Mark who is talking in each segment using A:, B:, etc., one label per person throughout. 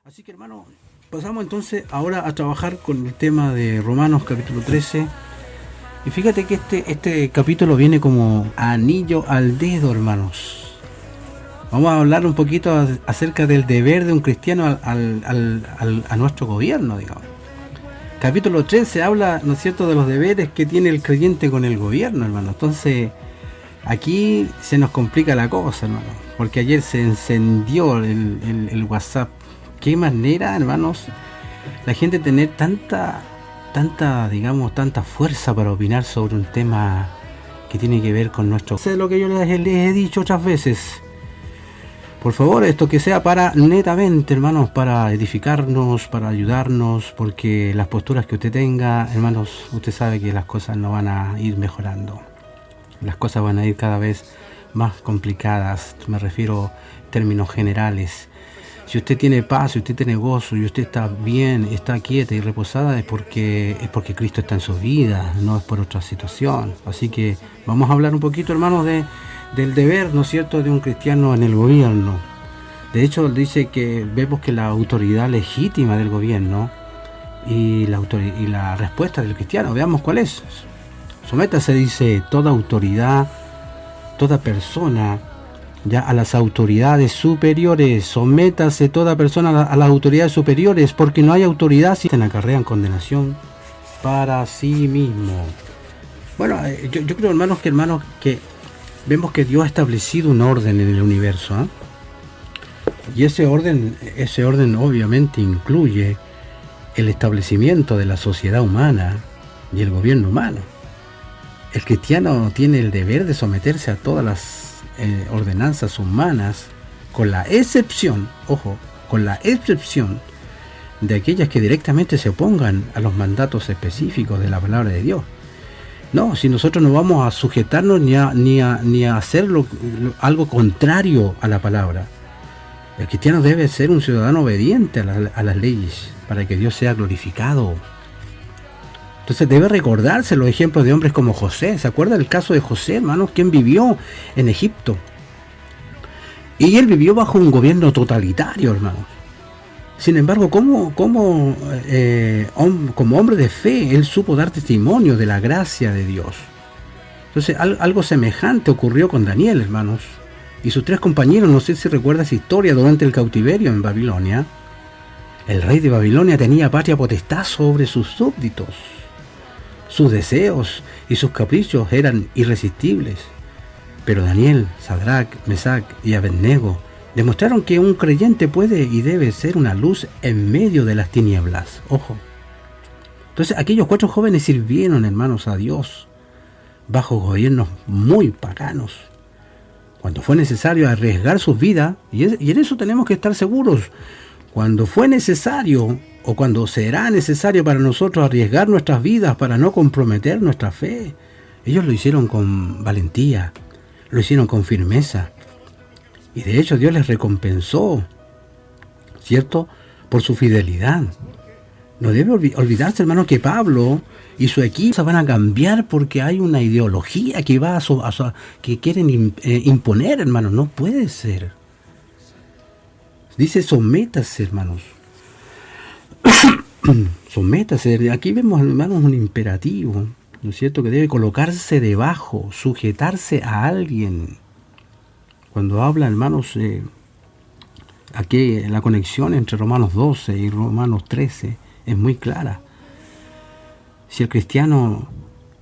A: Así que hermano, pasamos entonces ahora a trabajar con el tema de Romanos capítulo 13. Y fíjate que este capítulo viene como anillo al dedo, hermanos. Vamos a hablar un poquito acerca del deber de un cristiano a nuestro gobierno, digamos. Capítulo 13 habla, ¿no es cierto?, de los deberes que tiene el creyente con el gobierno, hermano. Entonces, aquí se nos complica la cosa, hermano. Porque ayer se encendió el WhatsApp. Qué manera, hermanos, la gente tener tanta fuerza para opinar sobre un tema que tiene que ver con nuestro... Sé lo que yo les he dicho otras veces. Por favor, esto que sea para netamente, hermanos, para edificarnos, para ayudarnos, porque las posturas que usted tenga, hermanos, usted sabe que las cosas no van a ir mejorando. Las cosas van a ir cada vez más complicadas, me refiero en términos generales. Si usted tiene paz, si usted tiene gozo y usted está bien, está quieta y reposada, es porque Cristo está en su vida, no es por otra situación. Así que vamos a hablar un poquito, hermanos, del deber, ¿no es cierto?, de un cristiano en el gobierno. De hecho, dice que vemos que la autoridad legítima del gobierno y la respuesta del cristiano, veamos cuál es. Sométase, dice, toda autoridad, toda persona, ya a las autoridades superiores. Sométase toda persona a las autoridades superiores, porque no hay autoridad si se acarrean condenación para sí mismo. Bueno, yo creo, hermanos, que vemos que Dios ha establecido un orden en el universo, ¿eh? Y ese orden obviamente incluye el establecimiento de la sociedad humana y el gobierno humano. El cristiano tiene el deber de someterse a todas las ordenanzas humanas, con la excepción, ojo, con la excepción de aquellas que directamente se opongan a los mandatos específicos de la palabra de Dios. No, si nosotros no vamos a sujetarnos ni a hacer algo contrario a la palabra. El cristiano debe ser un ciudadano obediente a las leyes para que Dios sea glorificado. Entonces debe recordarse los ejemplos de hombres como José. ¿Se acuerda del caso de José, hermanos? Quien vivió en Egipto. Y él vivió bajo un gobierno totalitario, hermanos. Sin embargo, como hombre de fe, él supo dar testimonio de la gracia de Dios. Entonces, algo semejante ocurrió con Daniel, hermanos. Y sus tres compañeros, no sé si recuerda esa historia, durante el cautiverio en Babilonia. El rey de Babilonia tenía patria potestad sobre sus súbditos. Sus deseos y sus caprichos eran irresistibles. Pero Daniel, Sadrach, Mesach y Abednego demostraron que un creyente puede y debe ser una luz en medio de las tinieblas. Ojo. Entonces aquellos 4 jóvenes sirvieron, hermanos, a Dios bajo gobiernos muy paganos, cuando fue necesario arriesgar sus vidas, y en eso tenemos que estar seguros. Cuando fue necesario, o cuando será necesario para nosotros arriesgar nuestras vidas para no comprometer nuestra fe, ellos lo hicieron con valentía, lo hicieron con firmeza. Y de hecho Dios les recompensó, ¿cierto?, por su fidelidad. No debe olvidarse, hermano, que Pablo y su equipo se van a cambiar porque hay una ideología que que quieren imponer, hermano. No puede ser. Dice, sométase, hermanos. Sométase. Aquí vemos, hermanos, un imperativo, ¿no es cierto?, que debe colocarse debajo, sujetarse a alguien. Cuando habla, hermanos, aquí la conexión entre Romanos 12 y Romanos 13 es muy clara. Si el cristiano,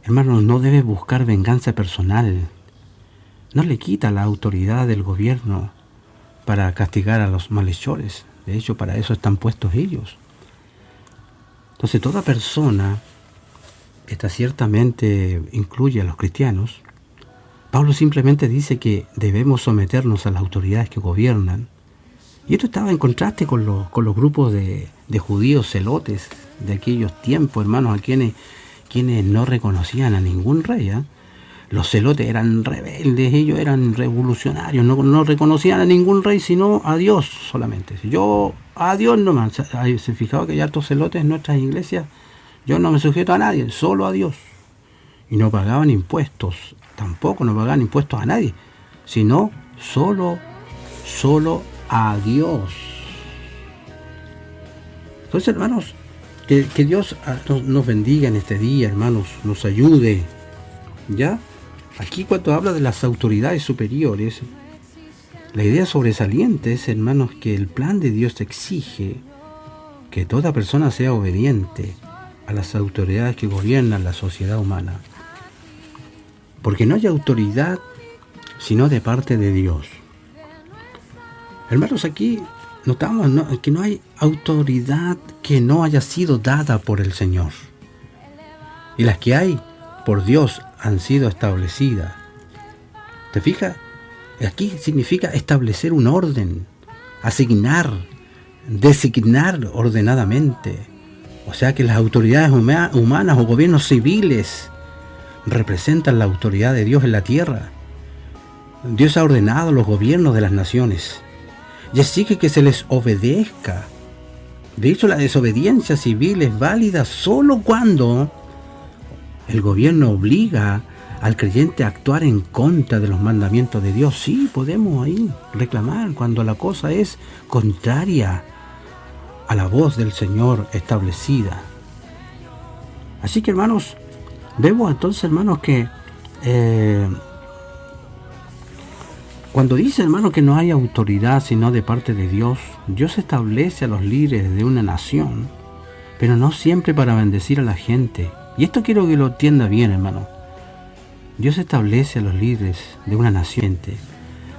A: hermanos, no debe buscar venganza personal, no le quita la autoridad del gobierno para castigar a los malhechores. De hecho, para eso están puestos ellos. Entonces, toda persona, esta ciertamente incluye a los cristianos. Pablo simplemente dice que debemos someternos a las autoridades que gobiernan. Y esto estaba en contraste con los grupos de judíos celotes de aquellos tiempos, hermanos, a quienes no reconocían a ningún rey, ¿eh? Los celotes eran rebeldes, ellos eran revolucionarios, no reconocían a ningún rey sino a Dios solamente. Yo a Dios nomás. Se fijaba que hay hartos celotes en nuestras iglesias. Yo no me sujeto a nadie, solo a Dios. Y no pagaban impuestos, tampoco no pagaban impuestos a nadie, sino solo a Dios. Entonces, hermanos, que Dios nos bendiga en este día, hermanos, nos ayude. ¿Ya? Aquí cuando habla de las autoridades superiores, la idea sobresaliente es, hermanos, que el plan de Dios exige que toda persona sea obediente a las autoridades que gobiernan la sociedad humana. Porque no hay autoridad sino de parte de Dios. Hermanos, aquí notamos que no hay autoridad que no haya sido dada por el Señor. Y las que hay por Dios han sido establecidas. ¿Te fijas? Aquí significa establecer un orden, asignar, designar ordenadamente. O sea que las autoridades humanas o gobiernos civiles representan la autoridad de Dios en la tierra. Dios ha ordenado los gobiernos de las naciones y exige que se les obedezca. De hecho, la desobediencia civil es válida solo cuando el gobierno obliga al creyente a actuar en contra de los mandamientos de Dios. Sí, podemos ahí reclamar cuando la cosa es contraria a la voz del Señor establecida. Así que, hermanos, vemos entonces, hermanos, que cuando dice, hermano, que no hay autoridad sino de parte de Dios, Dios establece a los líderes de una nación, pero no siempre para bendecir a la gente. Y esto quiero que lo entienda bien, hermano. Dios establece a los líderes de una nación.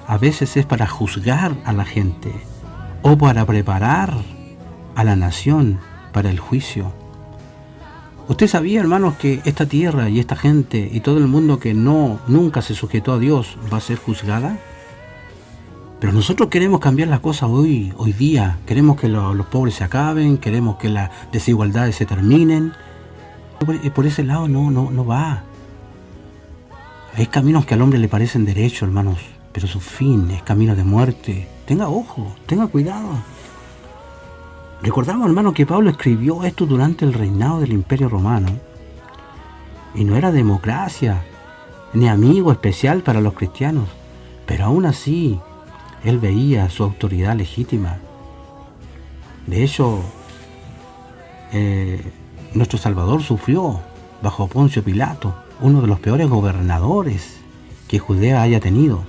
A: A veces es para juzgar a la gente o para preparar a la nación para el juicio. ¿Usted sabía, hermanos, que esta tierra y esta gente y todo el mundo que nunca se sujetó a Dios va a ser juzgada? Pero nosotros queremos cambiar las cosas hoy día. Queremos que los pobres se acaben, queremos que las desigualdades se terminen. Por ese lado no va. Hay caminos que al hombre le parecen derechos, hermanos, pero su fin es camino de muerte. Tenga ojo, tenga cuidado. Recordamos, hermanos, que Pablo escribió esto durante el reinado del Imperio Romano. Y no era democracia, ni amigo especial para los cristianos. Pero aún así, él veía su autoridad legítima. De hecho, nuestro Salvador sufrió bajo Poncio Pilato, uno de los peores gobernadores que Judea haya tenido.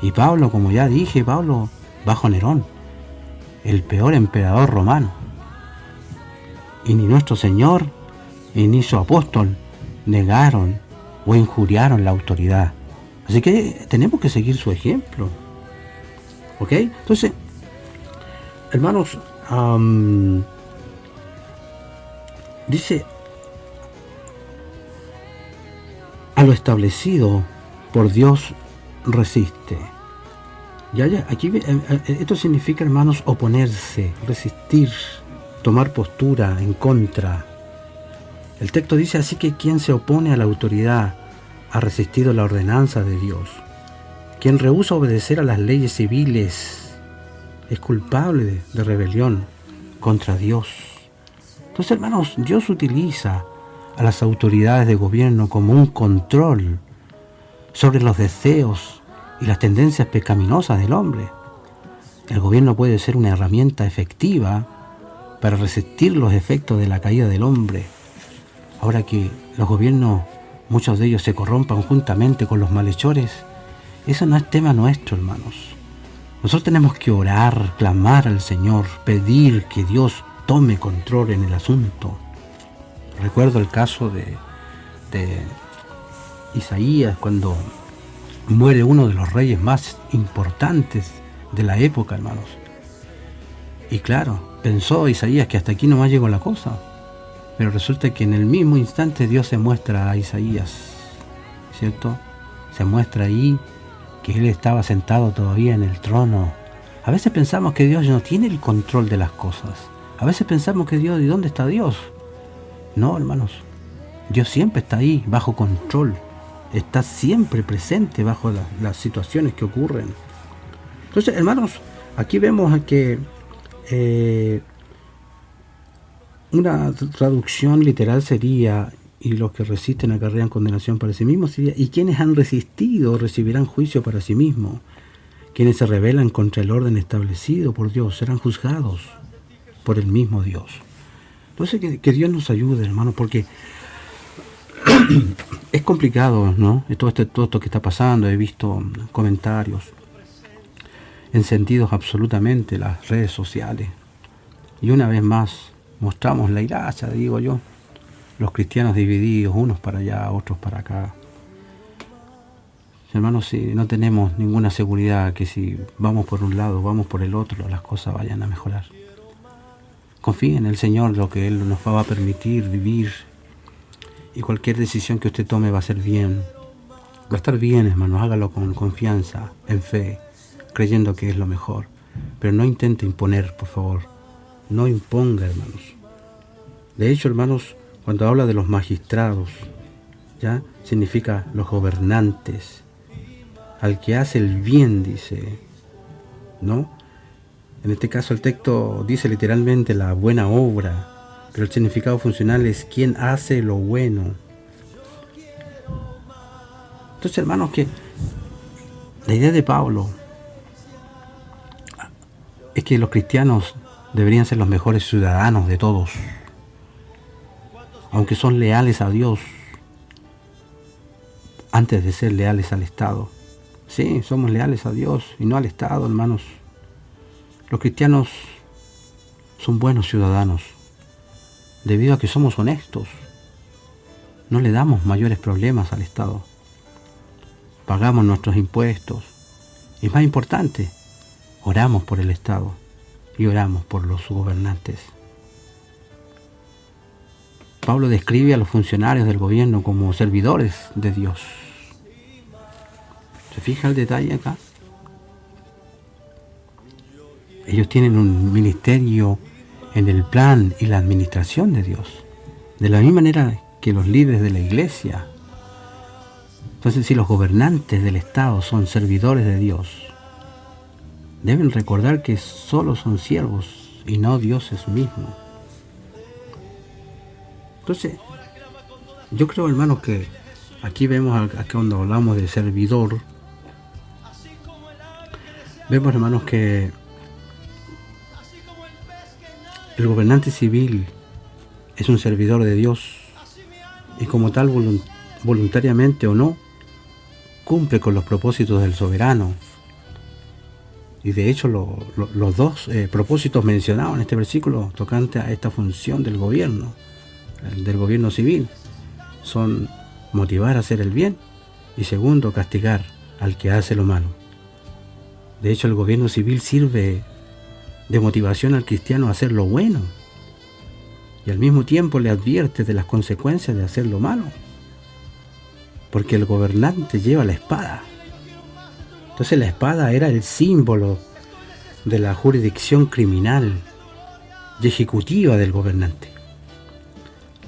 A: Y Pablo, como ya dije, bajo Nerón, el peor emperador romano. Y ni nuestro Señor ni su apóstol negaron o injuriaron la autoridad. Así que tenemos que seguir su ejemplo. ¿Ok? Entonces, hermanos, dice, a lo establecido por Dios resiste. Aquí esto significa, hermanos, oponerse, resistir, tomar postura en contra. El texto dice así que quien se opone a la autoridad ha resistido la ordenanza de Dios. Quien rehúsa obedecer a las leyes civiles es culpable de rebelión contra Dios. Entonces, hermanos, Dios utiliza a las autoridades de gobierno como un control sobre los deseos y las tendencias pecaminosas del hombre. El gobierno puede ser una herramienta efectiva para resistir los efectos de la caída del hombre. Ahora que los gobiernos, muchos de ellos se corrompan juntamente con los malhechores, eso no es tema nuestro, hermanos. Nosotros tenemos que orar, clamar al Señor, pedir que Dios tome control en el asunto. Recuerdo el caso de Isaías, cuando muere uno de los reyes más importantes de la época, hermanos. Y claro, pensó Isaías que hasta aquí nomás llegó la cosa. Pero resulta que en el mismo instante Dios se muestra a Isaías, ¿cierto? Se muestra ahí que él estaba sentado todavía en el trono. A veces pensamos que Dios no tiene el control de las cosas. A veces pensamos que Dios, ¿y dónde está Dios? No, hermanos. Dios siempre está ahí, bajo control. Está siempre presente bajo las situaciones que ocurren. Entonces, hermanos, aquí vemos que una traducción literal sería: y los que resisten acarrean condenación para sí mismos, sería: y quienes han resistido recibirán juicio para sí mismos. Quienes se rebelan contra el orden establecido por Dios serán juzgados. por el mismo Dios. Entonces que Dios nos ayude, hermano, porque es complicado, ¿no? Todo esto que está pasando. He visto comentarios encendidos absolutamente las redes sociales. Y una vez más mostramos la hilacha, digo yo. Los cristianos divididos, unos para allá, otros para acá. Hermanos, si no tenemos ninguna seguridad que si vamos por un lado, vamos por el otro, las cosas vayan a mejorar. Confíe en el Señor, lo que Él nos va a permitir vivir. Y cualquier decisión que usted tome va a ser bien. Va a estar bien, hermanos. Hágalo con confianza, en fe, creyendo que es lo mejor. Pero no intente imponer, por favor. No imponga, hermanos. De hecho, hermanos, cuando habla de los magistrados, ¿ya? Significa los gobernantes. Al que hace el bien, dice, ¿no? En este caso el texto dice literalmente la buena obra. Pero el significado funcional es quien hace lo bueno. Entonces, hermanos, que la idea de Pablo es que los cristianos deberían ser los mejores ciudadanos de todos. Aunque son leales a Dios, antes de ser leales al Estado. Sí, somos leales a Dios y no al Estado, hermanos. Los cristianos son buenos ciudadanos. Debido a que somos honestos, no le damos mayores problemas al Estado. Pagamos nuestros impuestos. Y más importante, oramos por el Estado y oramos por los gobernantes. Pablo describe a los funcionarios del gobierno como servidores de Dios. ¿Se fija el detalle acá? Ellos tienen un ministerio en el plan y la administración de Dios, de la misma manera que los líderes de la iglesia. Entonces, si los gobernantes del Estado son servidores de Dios, deben recordar que solo son siervos y no dioses mismos. Entonces, yo creo, hermanos, que aquí vemos, aquí cuando hablamos de servidor, vemos, hermanos, que el gobernante civil es un servidor de Dios y como tal, voluntariamente o no, cumple con los propósitos del soberano. Y de hecho los dos propósitos mencionados en este versículo tocante a esta función del gobierno civil son motivar a hacer el bien y segundo, castigar al que hace lo malo. De hecho, el gobierno civil sirve de motivación al cristiano a hacer lo bueno y al mismo tiempo le advierte de las consecuencias de hacer lo malo, porque el gobernante lleva la espada. Entonces la espada era el símbolo de la jurisdicción criminal y ejecutiva del gobernante.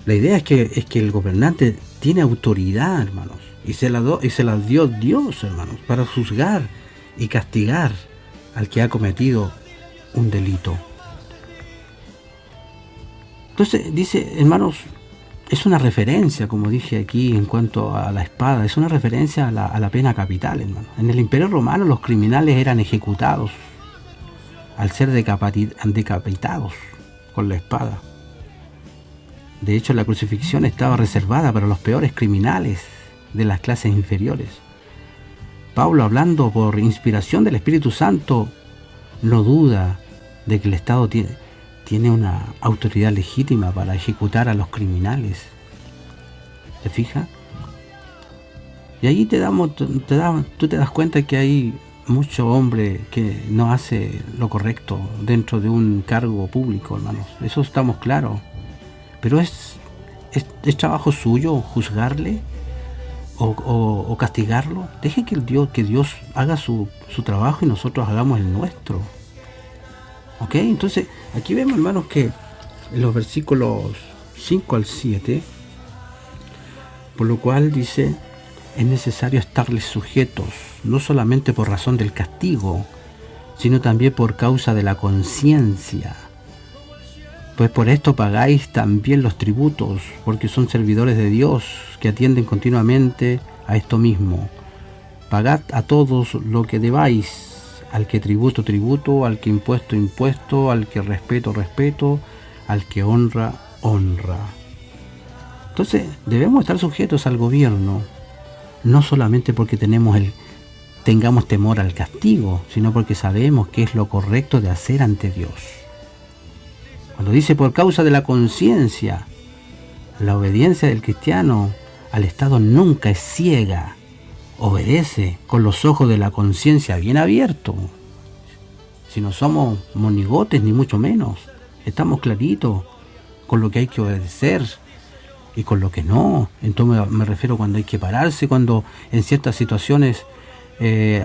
A: La idea es que el gobernante tiene autoridad, hermanos, y se la dio Dios, hermanos, para juzgar y castigar al que ha cometido un delito. Entonces dice, hermanos, es una referencia, como dije aquí en cuanto a la espada, es una referencia a la pena capital, hermano. En el Imperio Romano los criminales eran ejecutados al ser decapitados con la espada. De hecho, la crucifixión estaba reservada para los peores criminales de las clases inferiores. Pablo, hablando por inspiración del Espíritu Santo, no duda de que el Estado tiene una autoridad legítima para ejecutar a los criminales. ¿Se fija? Y ahí tú te das cuenta que hay mucho hombre que no hace lo correcto dentro de un cargo público, hermanos. Eso estamos claros. Pero es trabajo suyo juzgarle o castigarlo. Deje que Dios haga su trabajo y nosotros hagamos el nuestro. ¿Ok? Entonces, aquí vemos, hermanos, que en los versículos 5 al 7, por lo cual dice, es necesario estarles sujetos, no solamente por razón del castigo, sino también por causa de la conciencia. Pues por esto pagáis también los tributos, porque son servidores de Dios, que atienden continuamente a esto mismo. Pagad a todos lo que debáis, al que tributo, tributo, al que impuesto, impuesto, al que respeto, respeto, al que honra, honra. Entonces debemos estar sujetos al gobierno, no solamente porque tengamos temor al castigo, sino porque sabemos que es lo correcto de hacer ante Dios. Cuando dice por causa de la conciencia, la obediencia del cristiano al Estado nunca es ciega, obedece con los ojos de la conciencia bien abiertos. Si no somos monigotes ni mucho menos, estamos claritos con lo que hay que obedecer y con lo que no. Entonces me refiero cuando hay que pararse, cuando en ciertas situaciones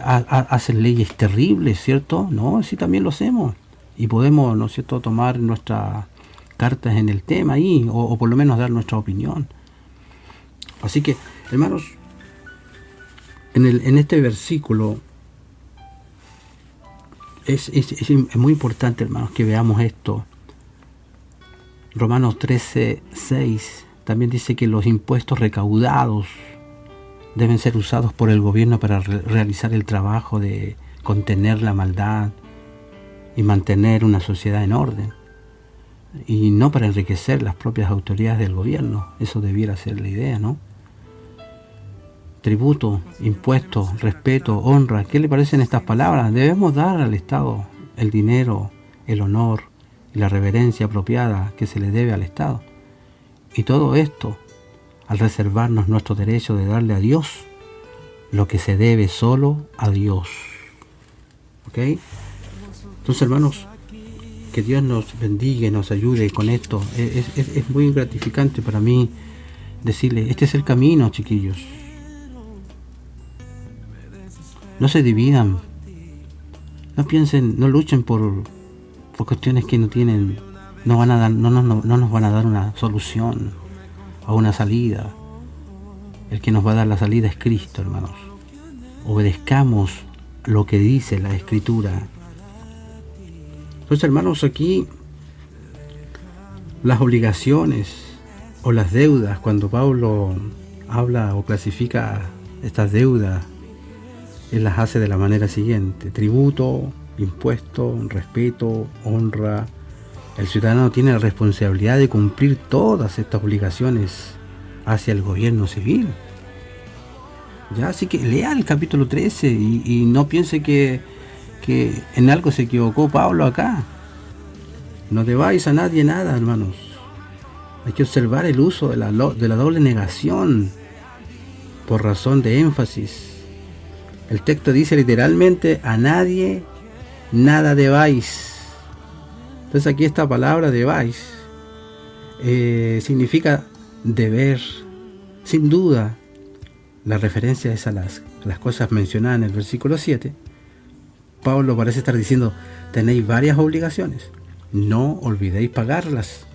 A: hacen leyes terribles, ¿cierto? No, sí también lo hacemos y podemos, ¿no es cierto?, tomar nuestras cartas en el tema ahí, o por lo menos dar nuestra opinión. Así que, hermanos, en este versículo es muy importante, hermanos, que veamos esto. Romanos 13:6 también dice que los impuestos recaudados deben ser usados por el gobierno para realizar el trabajo de contener la maldad y mantener una sociedad en orden, y no para enriquecer las propias autoridades del gobierno. Eso debiera ser la idea, ¿no? Tributo, impuesto, respeto, honra. ¿Qué le parecen estas palabras? Debemos dar al Estado el dinero, el honor y la reverencia apropiada que se le debe al Estado. Y todo esto al reservarnos nuestro derecho de darle a Dios lo que se debe solo a Dios. ¿Ok? Entonces, hermanos, que Dios nos bendiga y nos ayude con esto. Es muy gratificante para mí decirle, este es el camino, chiquillos. No se dividan. No piensen, no luchen por cuestiones que no tienen, no nos van a dar una solución o una salida. El que nos va a dar la salida es Cristo, hermanos. Obedezcamos lo que dice la Escritura. Entonces, hermanos, aquí las obligaciones o las deudas, cuando Pablo habla o clasifica estas deudas, él las hace de la manera siguiente: tributo, impuesto, respeto, honra. El ciudadano tiene la responsabilidad de cumplir todas estas obligaciones hacia el gobierno civil. Ya, así que lea el capítulo 13 y no piense que en algo se equivocó Pablo acá. No debáis a nadie nada, hermanos. Hay que observar el uso de la doble negación por razón de énfasis. El texto dice literalmente: a nadie nada debáis. Entonces aquí esta palabra debáis significa deber. Sin duda, la referencia es a las cosas mencionadas en el versículo 7. Pablo parece estar diciendo: tenéis varias obligaciones, no olvidéis pagarlas,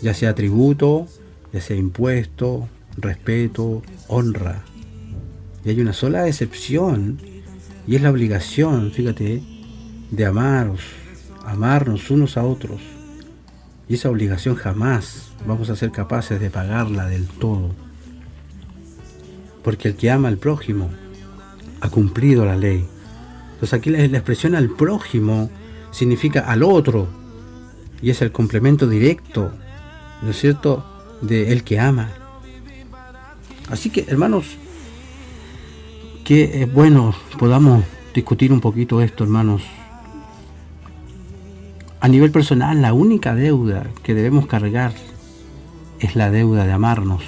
A: ya sea tributo, ya sea impuesto, respeto, honra. Y hay una sola excepción, y es la obligación, fíjate, de amarnos unos a otros. Y esa obligación jamás vamos a ser capaces de pagarla del todo, porque el que ama al prójimo ha cumplido la ley. Entonces aquí la expresión al prójimo significa al otro, y es el complemento directo, ¿no es cierto?, de el que ama. Así que, hermanos, que bueno, podamos discutir un poquito esto, hermanos. A nivel personal, la única deuda que debemos cargar es la deuda de amarnos.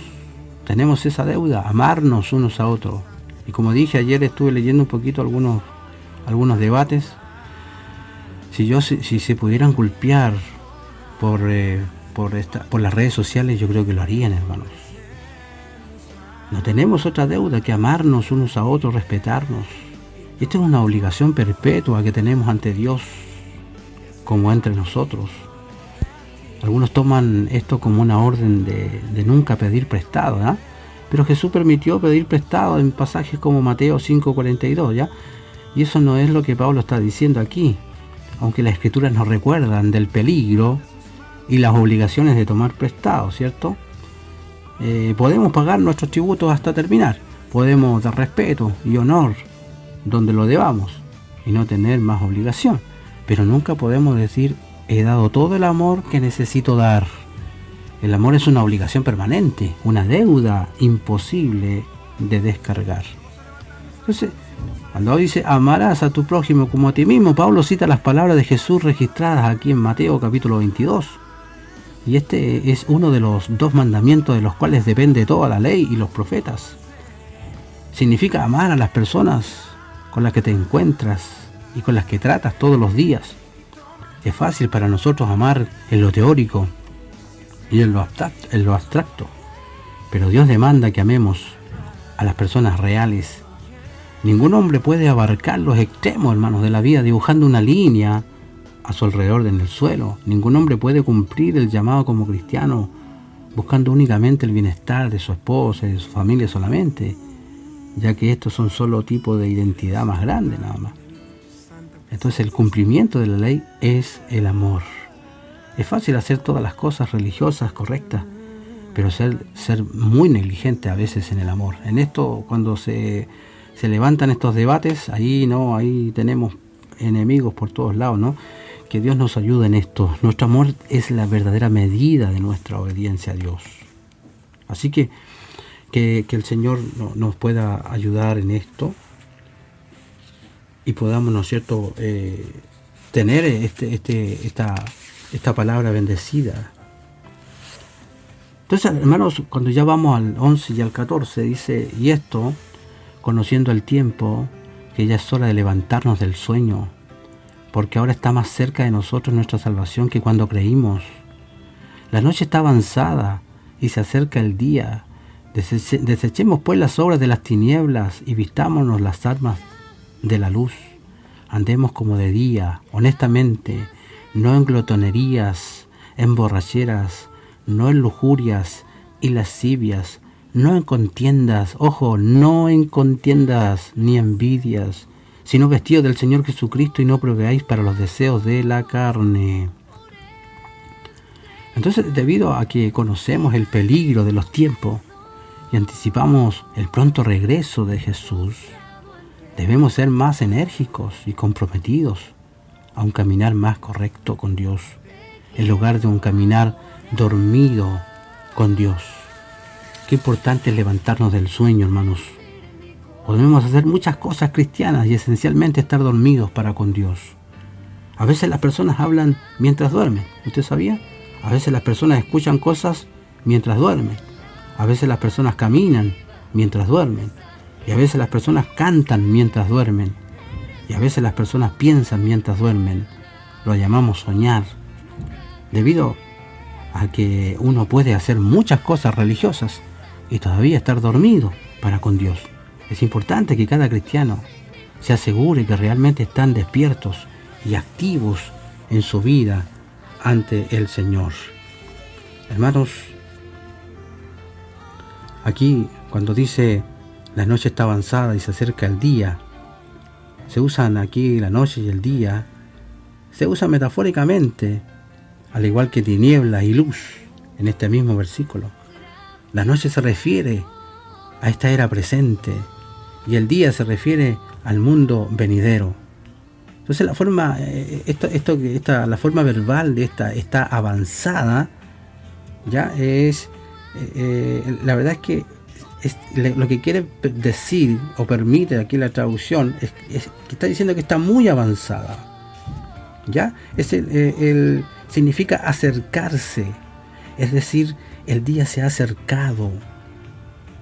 A: Tenemos esa deuda, amarnos unos a otros. Y como dije ayer, estuve leyendo un poquito algunos debates. Si se pudieran golpear por las redes sociales, yo creo que lo harían, hermanos. No tenemos otra deuda que amarnos unos a otros, respetarnos. Esta es una obligación perpetua que tenemos ante Dios, como entre nosotros. Algunos toman esto como una orden de nunca pedir prestado, ¿ya? Pero Jesús permitió pedir prestado en pasajes como Mateo 5:42, ¿ya? Y eso no es lo que Pablo está diciendo aquí, aunque las Escrituras nos recuerdan del peligro y las obligaciones de tomar prestado, ¿cierto? Podemos pagar nuestros tributos hasta terminar, podemos dar respeto y honor donde lo debamos, y no tener más obligación. Pero nunca podemos decir, he dado todo el amor que necesito dar. El amor es una obligación permanente, una deuda imposible de descargar. Entonces, cuando dice, amarás a tu prójimo como a ti mismo, Pablo cita las palabras de Jesús registradas aquí en Mateo capítulo 22. Y este es uno de los 2 mandamientos de los cuales depende toda la ley y los profetas. Significa amar a las personas con las que te encuentras y con las que tratas todos los días. Es fácil para nosotros amar en lo teórico y en lo abstracto, pero Dios demanda que amemos a las personas reales. Ningún hombre puede abarcar los extremos, hermanos, de la vida dibujando una línea a su alrededor en el suelo. Ningún hombre puede cumplir el llamado como cristiano buscando únicamente el bienestar de su esposa y de su familia solamente, ya que estos son solo tipos de identidad más grande nada más. Entonces el cumplimiento de la ley es el amor. Es fácil hacer todas las cosas religiosas correctas, pero ser muy negligente a veces en el amor. En esto, cuando se levantan estos debates, ahí tenemos enemigos por todos lados, ¿no? Que Dios nos ayude en esto. Nuestro amor es la verdadera medida de nuestra obediencia a Dios. Así que el Señor nos pueda ayudar en esto y podamos, ¿no es cierto?, tener esta palabra bendecida. Entonces, hermanos, cuando ya vamos al 11 y al 14, dice, y esto, conociendo el tiempo, que ya es hora de levantarnos del sueño, porque ahora está más cerca de nosotros nuestra salvación que cuando creímos. La noche está avanzada y se acerca el día. Desechemos pues las obras de las tinieblas y vistámonos las armas de la luz. Andemos como de día, honestamente, no en glotonerías, en borracheras, no en lujurias y lascivias, no en contiendas, no en contiendas ni envidias, sino vestidos del Señor Jesucristo y no proveáis para los deseos de la carne. Entonces, debido a que conocemos el peligro de los tiempos y anticipamos el pronto regreso de Jesús, debemos ser más enérgicos y comprometidos a un caminar más correcto con Dios, en lugar de un caminar dormido con Dios. Qué importante es levantarnos del sueño, hermanos. Podemos hacer muchas cosas cristianas y esencialmente estar dormidos para con Dios. A veces las personas hablan mientras duermen. ¿Usted sabía? A veces las personas escuchan cosas mientras duermen. A veces las personas caminan mientras duermen. Y a veces las personas cantan mientras duermen. Y a veces las personas piensan mientras duermen. Lo llamamos soñar. Debido a que uno puede hacer muchas cosas religiosas y todavía estar dormido para con Dios. Es importante que cada cristiano se asegure que realmente están despiertos y activos en su vida ante el Señor. Hermanos, aquí cuando dice la noche está avanzada y se acerca el día, se usan aquí la noche y el día, se usa metafóricamente, al igual que tinieblas y luz en este mismo versículo. La noche se refiere a esta era presente y el día se refiere al mundo venidero. Entonces la forma, la forma verbal de esta avanzada, ya es, la verdad es que lo que quiere decir o permite aquí la traducción es que está diciendo que está muy avanzada. Ya significa acercarse, es decir, el día se ha acercado.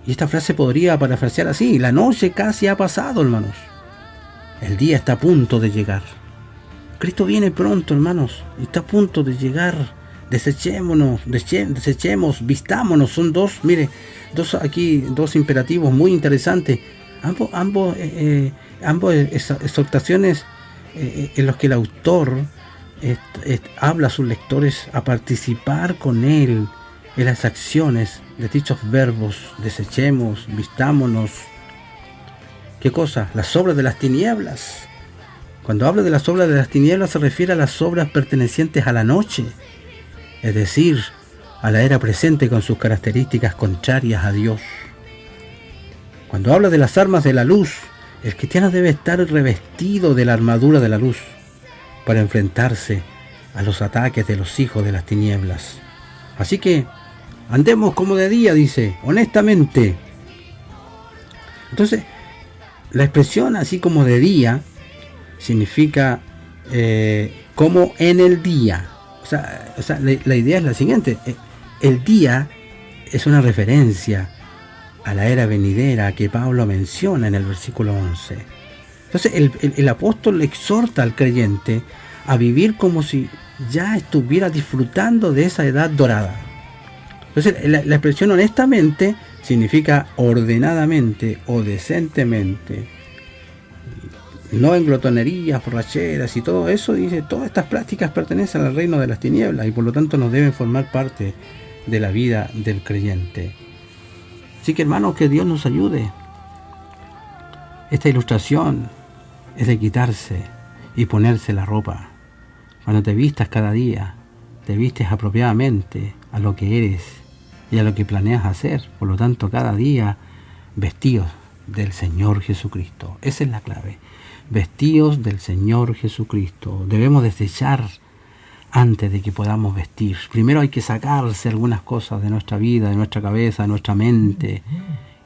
A: Y esta frase podría parafrasear así: la noche casi ha pasado, hermanos. El día está a punto de llegar. Cristo viene pronto, hermanos. Está a punto de llegar. Desechemos, vistámonos. Son dos imperativos muy interesantes. Ambos exhortaciones en los que el autor habla a sus lectores a participar con él en las acciones de dichos verbos: desechemos, vistámonos. ¿Qué cosa? Las obras de las tinieblas. Cuando habla de las obras de las tinieblas se refiere a las obras pertenecientes a la noche, es decir, a la era presente con sus características contrarias a Dios. Cuando habla de las armas de la luz, El cristiano debe estar revestido de la armadura de la luz para enfrentarse a los ataques de los hijos de las tinieblas. Así que andemos como de día, dice, honestamente. Entonces, la expresión así como de día significa como en el día. O sea, la idea es la siguiente. El día es una referencia a la era venidera que Pablo menciona en el versículo 11. Entonces el apóstol exhorta al creyente a vivir como si ya estuviera disfrutando de esa edad dorada. Entonces la expresión honestamente significa ordenadamente o decentemente, no en glotonerías, borracheras y todo eso. Dice, todas estas prácticas pertenecen al reino de las tinieblas y por lo tanto no deben formar parte de la vida del creyente. Así que hermanos, que Dios nos ayude. Esta ilustración es de quitarse y ponerse la ropa. Cuando te vistas cada día, te vistes apropiadamente a lo que eres y a lo que planeas hacer. Por lo tanto, cada día vestidos del Señor Jesucristo. Esa es la clave. Vestidos del Señor Jesucristo. Debemos desechar antes de que podamos vestir. Primero hay que sacarse algunas cosas de nuestra vida, de nuestra cabeza, de nuestra mente,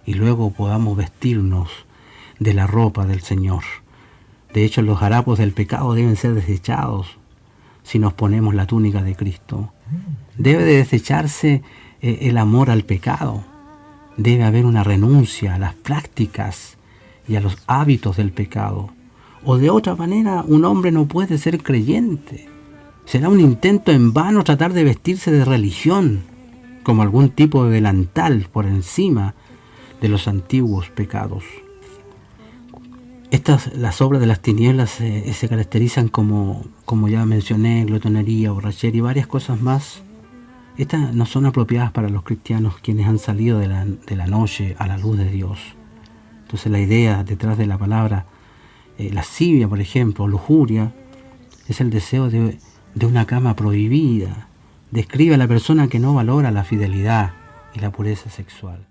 A: y luego podamos vestirnos de la ropa del Señor. De hecho, los harapos del pecado deben ser desechados si nos ponemos la túnica de Cristo. Debe de desecharse el amor al pecado. Debe haber una renuncia a las prácticas y a los hábitos del pecado. O de otra manera, un hombre no puede ser creyente. Será un intento en vano tratar de vestirse de religión, como algún tipo de delantal por encima de los antiguos pecados. Las obras de las tinieblas se caracterizan como ya mencioné, glotonería, borrachera y varias cosas más. Estas no son apropiadas para los cristianos quienes han salido de la noche a la luz de Dios. Entonces la idea detrás de la palabra lascivia, por ejemplo, lujuria, es el deseo de una cama prohibida. Describe a la persona que no valora la fidelidad y la pureza sexual.